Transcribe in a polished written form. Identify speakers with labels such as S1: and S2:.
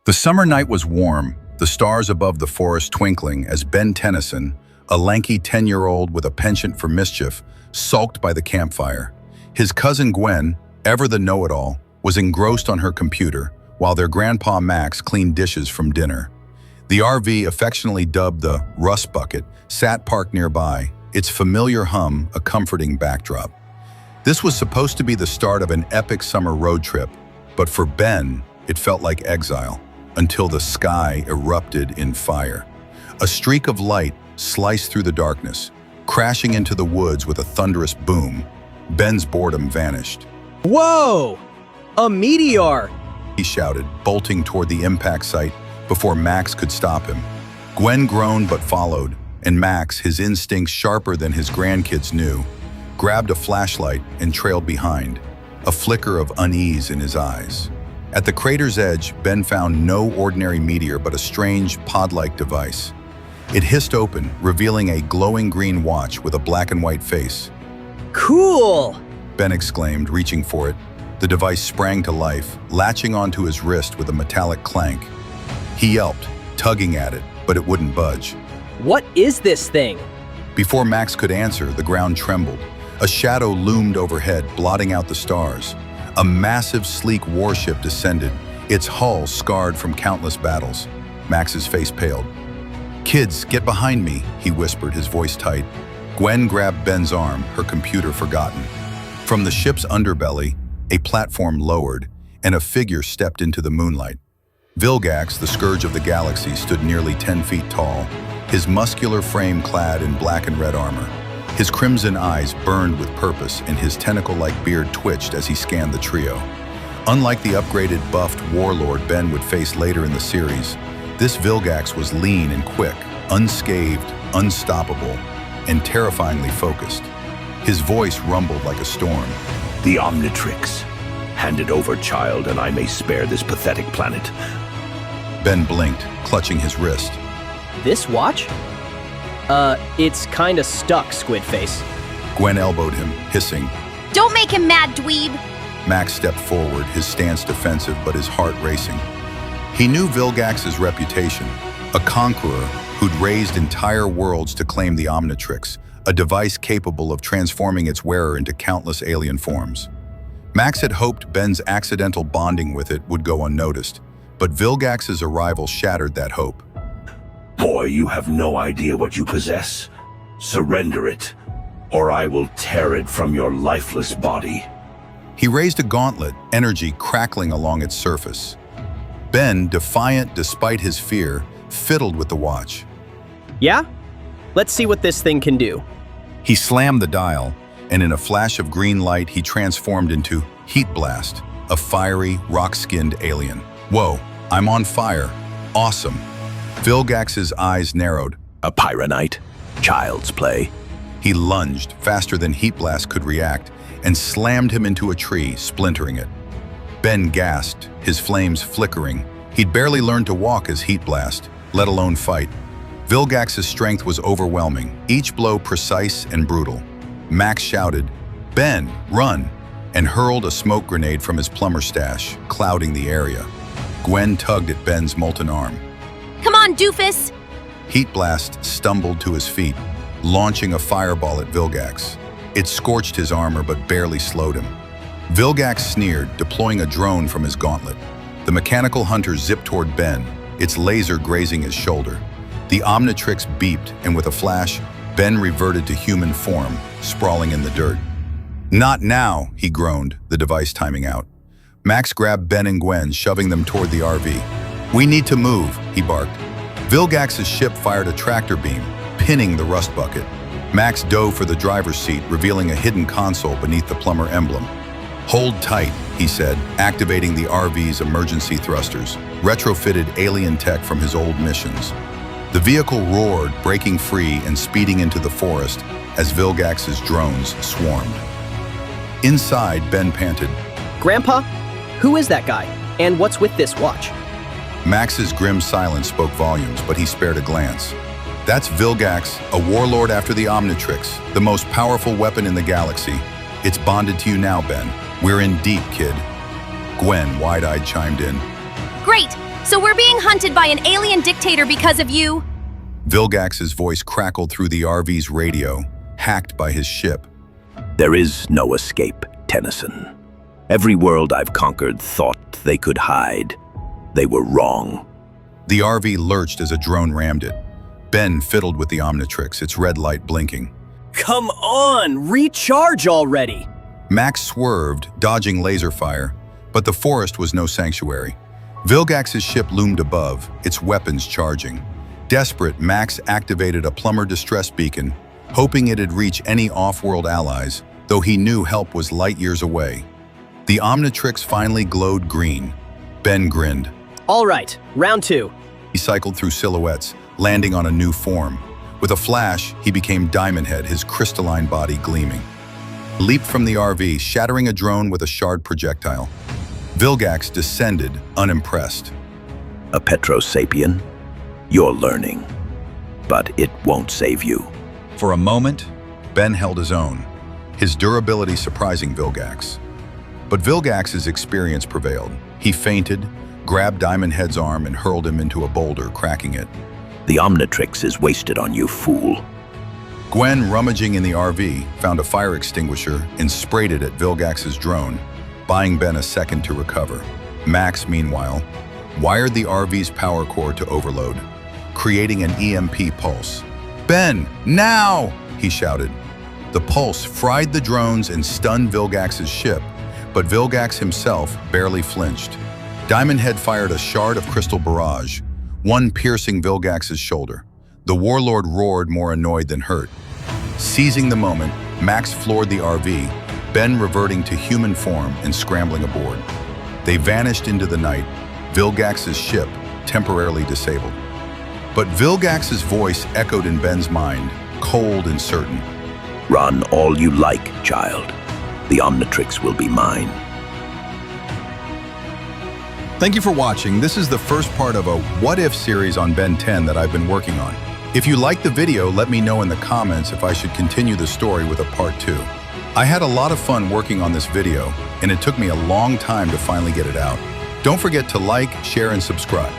S1: The summer night was warm, the stars above the forest twinkling as Ben Tennyson, a lanky 10-year-old with a penchant for mischief, sulked by the campfire. His cousin Gwen, ever the know-it-all, was engrossed on her computer, while their grandpa Max cleaned dishes from dinner. The RV, affectionately dubbed the Rust Bucket, sat parked nearby, its familiar hum a comforting backdrop. This was supposed to be the start of an epic summer road trip, but for Ben, it felt like exile, until the sky erupted in fire. A streak of light sliced through the darkness, crashing into the woods with a thunderous boom. Ben's boredom vanished.
S2: Whoa! A meteor!
S1: He shouted, bolting toward the impact site before Max could stop him. Gwen groaned but followed, and Max, his instincts sharper than his grandkids knew, grabbed a flashlight and trailed behind, a flicker of unease in his eyes. At the crater's edge, Ben found no ordinary meteor but a strange, pod-like device. It hissed open, revealing a glowing green watch with a black and white face.
S2: Cool!
S1: Ben exclaimed, reaching for it. The device sprang to life, latching onto his wrist with a metallic clank. He yelped, tugging at it, but it wouldn't budge.
S2: What is this thing?
S1: Before Max could answer, the ground trembled. A shadow loomed overhead, blotting out the stars. A massive, sleek warship descended, its hull scarred from countless battles. Max's face paled. "Kids, get behind me," he whispered, his voice tight. Gwen grabbed Ben's arm, her computer forgotten. From the ship's underbelly, a platform lowered, and a figure stepped into the moonlight. Vilgax, the scourge of the galaxy, stood nearly 10 feet tall, his muscular frame clad in black and red armor. His crimson eyes burned with purpose, and his tentacle-like beard twitched as he scanned the trio. Unlike the upgraded, buffed warlord Ben would face later in the series, this Vilgax was lean and quick, unscathed, unstoppable, and terrifyingly focused. His voice rumbled like a storm.
S3: The Omnitrix. Hand it over, child, and I may spare this pathetic planet.
S1: Ben blinked, clutching his wrist.
S2: This watch? It's kinda stuck, Squid Face.
S1: Gwen elbowed him, hissing.
S4: Don't make him mad, dweeb!
S1: Max stepped forward, his stance defensive but his heart racing. He knew Vilgax's reputation, a conqueror who'd raised entire worlds to claim the Omnitrix, a device capable of transforming its wearer into countless alien forms. Max had hoped Ben's accidental bonding with it would go unnoticed, but Vilgax's arrival shattered that hope.
S3: Boy, you have no idea what you possess. Surrender it, or I will tear it from your lifeless body.
S1: He raised a gauntlet, energy crackling along its surface. Ben, defiant despite his fear, fiddled with the watch.
S2: Yeah? Let's see what this thing can do.
S1: He slammed the dial, and in a flash of green light, he transformed into Heat Blast, a fiery, rock-skinned alien. Whoa, I'm on fire. Awesome. Vilgax's eyes narrowed.
S3: A Pyronite? Child's play.
S1: He lunged, faster than Heat Blast could react, and slammed him into a tree, splintering it. Ben gasped, his flames flickering. He'd barely learned to walk as Heat Blast, let alone fight. Vilgax's strength was overwhelming, each blow precise and brutal. Max shouted, "Ben, run!" and hurled a smoke grenade from his plumber stash, clouding the area. Gwen tugged at Ben's molten arm.
S4: Come on, doofus!
S1: Heat Blast stumbled to his feet, launching a fireball at Vilgax. It scorched his armor but barely slowed him. Vilgax sneered, deploying a drone from his gauntlet. The mechanical hunter zipped toward Ben, its laser grazing his shoulder. The Omnitrix beeped, and with a flash, Ben reverted to human form, sprawling in the dirt. "Not now," he groaned, the device timing out. Max grabbed Ben and Gwen, shoving them toward the RV. "We need to move," he barked. Vilgax's ship fired a tractor beam, pinning the Rust Bucket. Max dove for the driver's seat, revealing a hidden console beneath the plumber emblem. "Hold tight," he said, activating the RV's emergency thrusters, retrofitted alien tech from his old missions. The vehicle roared, breaking free and speeding into the forest as Vilgax's drones swarmed. Inside, Ben panted.
S2: Grandpa, who is that guy? And what's with this watch?
S1: Max's grim silence spoke volumes, but he spared a glance. "That's Vilgax, a warlord after the Omnitrix, the most powerful weapon in the galaxy. It's bonded to you now, Ben. We're in deep, kid." Gwen, wide-eyed, chimed in.
S4: Great! So we're being hunted by an alien dictator because of you?
S1: Vilgax's voice crackled through the RV's radio, hacked by his ship.
S5: There is no escape, Tennyson. Every world I've conquered thought they could hide. They were wrong.
S1: The RV lurched as a drone rammed it. Ben fiddled with the Omnitrix, its red light blinking.
S2: Come on, recharge already!
S1: Max swerved, dodging laser fire, but the forest was no sanctuary. Vilgax's ship loomed above, its weapons charging. Desperate, Max activated a plumber distress beacon, hoping it'd reach any off-world allies, though he knew help was light years away. The Omnitrix finally glowed green. Ben grinned.
S2: All right, round 2.
S1: He cycled through silhouettes, landing on a new form. With a flash, he became Diamond Head, his crystalline body gleaming. Leaped from the RV, shattering a drone with a shard projectile. Vilgax descended, unimpressed.
S5: A Petrosapien? You're learning. But it won't save you.
S1: For a moment, Ben held his own, his durability surprising Vilgax. But Vilgax's experience prevailed. He feinted, grabbed Diamond Head's arm and hurled him into a boulder, cracking it.
S5: The Omnitrix is wasted on you, fool.
S1: Gwen, rummaging in the RV, found a fire extinguisher and sprayed it at Vilgax's drone, buying Ben a second to recover. Max, meanwhile, wired the RV's power core to overload, creating an EMP pulse. "Ben, now!" he shouted. The pulse fried the drones and stunned Vilgax's ship, but Vilgax himself barely flinched. Diamond Head fired a shard of crystal barrage, one piercing Vilgax's shoulder. The warlord roared, more annoyed than hurt. Seizing the moment, Max floored the RV, Ben reverting to human form and scrambling aboard. They vanished into the night, Vilgax's ship temporarily disabled. But Vilgax's voice echoed in Ben's mind, cold and certain.
S5: Run all you like, child. The Omnitrix will be mine.
S1: Thank you for watching. This is the first part of a What If series on Ben 10 that I've been working on. If you liked the video, let me know in the comments if I should continue the story with a part 2. I had a lot of fun working on this video, and it took me a long time to finally get it out. Don't forget to like, share, and subscribe.